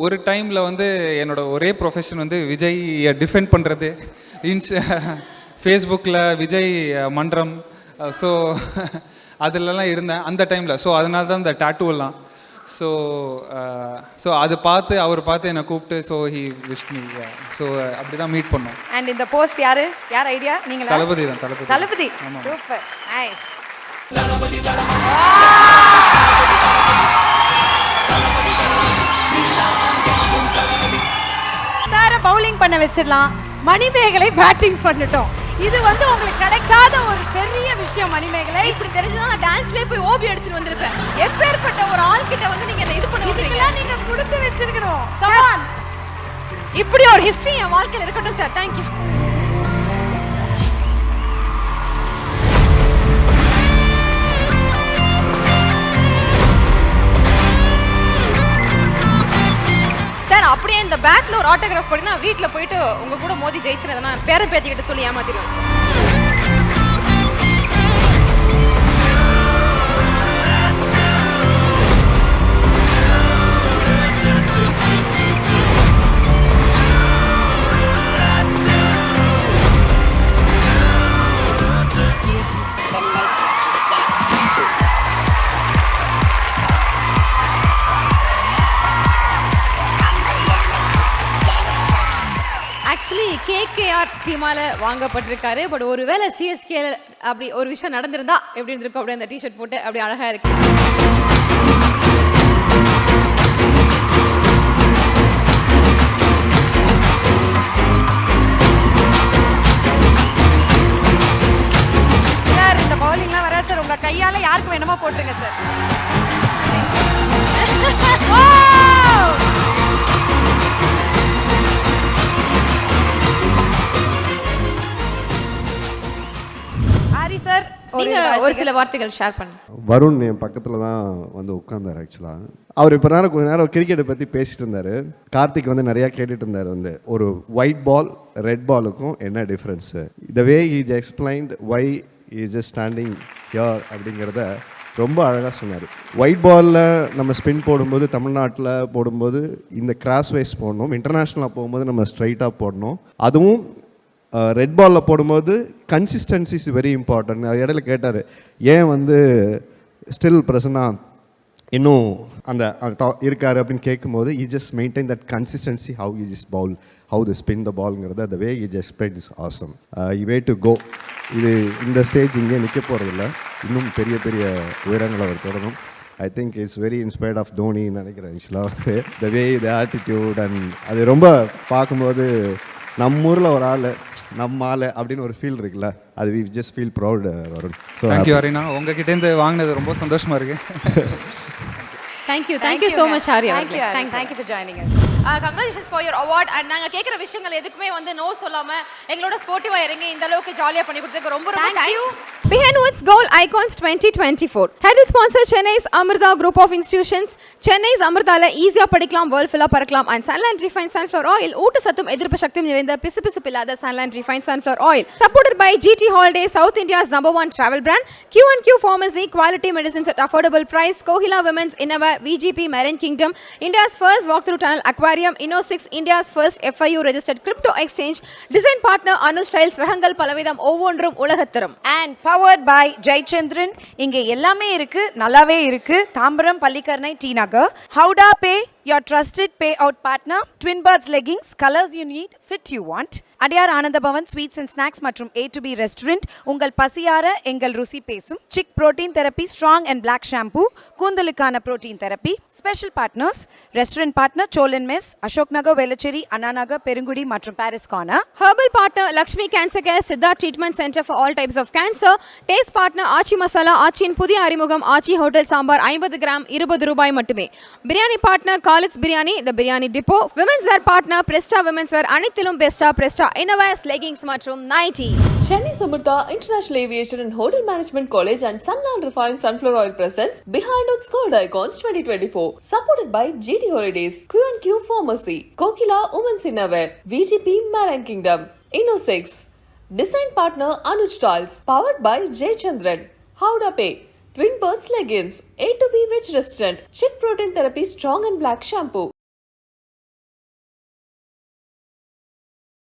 ஒரு டைமில் வந்து என்னோட ஒரே ப்ரொஃபஷன் வந்து விஜய் டிஃபெண்ட் பண்ணுறது, ஃபேஸ்புக்கில் விஜய் மன்றம், ஸோ அதிலலாம் இருந்தேன் அந்த டைமில். ஸோ அதனால தான் இந்த டாட்டூலாம். ஸோ அது பார்த்து அவர் பார்த்து என்னை கூப்பிட்டு so he wish me. So அப்படி தான் மீட் பண்ணோம். அண்ட் இந்த போஸ்ட் யார் ஐடியா? நீங்கள்? தளபதி தான். தளபதி. Super, nice. சார பவுலிங் பண்ண வச்சிடலாம், மணிமேகலை பேட்டிங் பண்ணட்டும். இது வந்து உங்களுக்கு கிடைக்காத ஒரு பெரிய விஷயம் மணிமேகலை. இப்படி தெரிஞ்சுதான் நான் டான்ஸ்லயே போய் ஓபி அடிச்சுட்டு வந்திருப்பேன். எப்பேற்பட்ட ஒரு ஆள் கிட்ட வந்து நீங்க இது பண்ண விடுறீங்க? நீங்க கொடுத்து வச்சிருக்கணும். Come on. இப்படி ஒரு ஹிஸ்டரி என் வாழ்க்கையில இருக்கட்டும் சார். Thank you. சார் அப்படியே இந்த பேட்ல ஒரு ஆட்டோகிராஃப் பண்ணி நான் வீட்டில் போயிட்டு உங்க கூட மோதி ஜெயிச்சுனதை நான் பேரன் பேத்திக்கிட்ட சொல்லி ஏமாத்திடுவேன் சார். ஆக்சுவலி கேகேஆர் டீமால வாங்கப்பட்டிருக்காரு. பட் ஒருவேளை சிஎஸ்கே அப்படி ஒரு விஷயம் நடந்திருந்தா எப்படி இருந்திருக்கும்? அப்படியே அந்த டிஷர்ட் போட்டு அப்படி அழகா இருக்கு. சார் இந்த பவுலிங்லாம் வராது சார். உங்க கையால யாருக்கு வேணுமா போட்டுருங்க சார். சார் நீங்க ஒரு சில வார்த்தைகள் ஷேர் பண்ணுங்க. வருண் என் பக்கத்தில் தான் வந்து உட்கார்ந்தார். ஆக்சுவலாக அவர் இப்போ கொஞ்ச நேரம் கிரிக்கெட்டை பற்றி பேசிட்டு இருந்தார். கார்த்திக் வந்து நிறையா கேட்டுட்டு இருந்தார், வந்து ஒரு ஒயிட் பால் ரெட் பாலுக்கும் என்ன difference. The way is explained why is just standing here அப்படிங்கிறத ரொம்ப அழகாக சொன்னார். ஒயிட் பாலில் நம்ம ஸ்பின் போடும்போது, தமிழ்நாட்டில் போடும்போது இந்த கிராஸ் வைஸ் போடணும், இன்டர்நேஷ்னலாக போகும்போது நம்ம ஸ்ட்ரைட்டாக போடணும். அதுவும் ரெட் பாலில் போடும்போது கன்சிஸ்டன்சி இஸ் வெரி இம்பார்ட்டன்ட். இடையில கேட்டார் ஏன் வந்து ஸ்டில் ப்ரெசனாக இன்னும் அந்த இருக்கார் அப்படின்னு கேட்கும்போது he just maintain that consistency, how he just bowl, how the spin the பால்ங்கிறது அந்த way he just spend is awesome. Way to go. இது இந்த ஸ்டேஜ் இங்கே நிற்க போகிறதில்ல, இன்னும் பெரிய பெரிய உயரங்களை அவர் தொடரும். I think it's very inspired of தோனின்னு நினைக்கிறேன். ஆக்சுவலாக த வே த ஆட்டிடியூட் அண்ட் அது ரொம்ப பார்க்கும்போது நம்ம ஊரில் ஒரு ஆள் நம்ம ஆள் அப்படின்னு ஒரு ஃபீல் இருக்குல்ல, அது we just feel proud Varun. So thank you Arena, உங்ககிட்டேருந்து வாங்கினது ரொம்ப சந்தோஷமாக இருக்குது. Thank you so much Hari அவர்களே. Thank you for joining us. Congratulations for your award. And நாங்க கேக்குற விஷயங்கள் எதுக்குமே வந்து நோ சொல்லாம எங்களோட ஸ்போர்ட்டிவா இறங்கி இந்த அளவுக்கு ஜாலியா பண்ணி கொடுத்ததுக்கு ரொம்ப ரொம்ப thanks. Behind Woods Goal Icons 2024 title sponsor Chennai's Amrita Group of Institutions. Chennai's Amritaல ஈஸியா படிக்கலாம், வேர்ல்ட் ஃபுல்லா பறக்கலாம். And Sunland Refined Sunflower Oil ஊட்டச்சத்தும் எதிர்ப்பு சக்தியும் நிறைந்த பிசுபிசுப்பில்லாத Sunland Refined Sunflower Oil. Supported by GT Holidays, South India's #1 travel brand. Q&Q Pharmacy, quality medicines at affordable price. Kohila Women's Innova, VGP Marine Kingdom, India's first walk-through tunnel aquarium. Inno6, India's first FIU registered crypto exchange. Design partner Anu Styles, Rahangal Palavidam ஒவ்வொன்றும் உலகத்தரம். And powered by Jaychandran. இங்கே எல்லாமே இருக்கு, நல்லாவே இருக்கு. Tambaram, Pallikaranai, T Nagar. Howda Pay, your trusted payout partner. Twin Birds leggings, colors you need, fit you want. அடியார் ஆனந்த Pawan sweets and snacks மற்றும் A2B restaurant. உங்கள் பசியார எங்கள் ருசி பேசும். Chik protein therapy, strong and black shampoo, கூந்தலுக்கான protein therapy. Special partners restaurant partner Solan mess, Ashok Nagar, Velachery, Anna Nagar, Perungudi மற்றும் Parrys Corner. Herbal partner Lakshmi Cancer Care, Siddha Treatment Center for all types of cancer. Taste partner ஆச்சி மசாலா, ஆச்சியின் புதிய அறிமுகம் ஆச்சி hotel sambar 50 gram ₹20 மட்டுமே. Biryani partner காலிட்ஸ் biryani, தி biryani depot. Women's வேர் partner பிரெஸ்டா women's வேர், அனைத்திலும் பெஸ்டா பிரெஸ்டா Innova's leggings மற்றும் 90. Chennai Samurtha International Aviation and Hotel Management College and Sunland Refined Sunflower Oil presents Behind Woods Gold Icons 2024. Supported by GT Holidays, Q&Q Pharmacy, Kokila Women's Innerwear, VGP Marine Kingdom, Inno6. Design partner Anuj Styles. Powered by Jaychandran. Howda Pay, Twin Birds leggings, A2B Veg Restaurant, Chick Protein Therapy, Strong and Black Shampoo.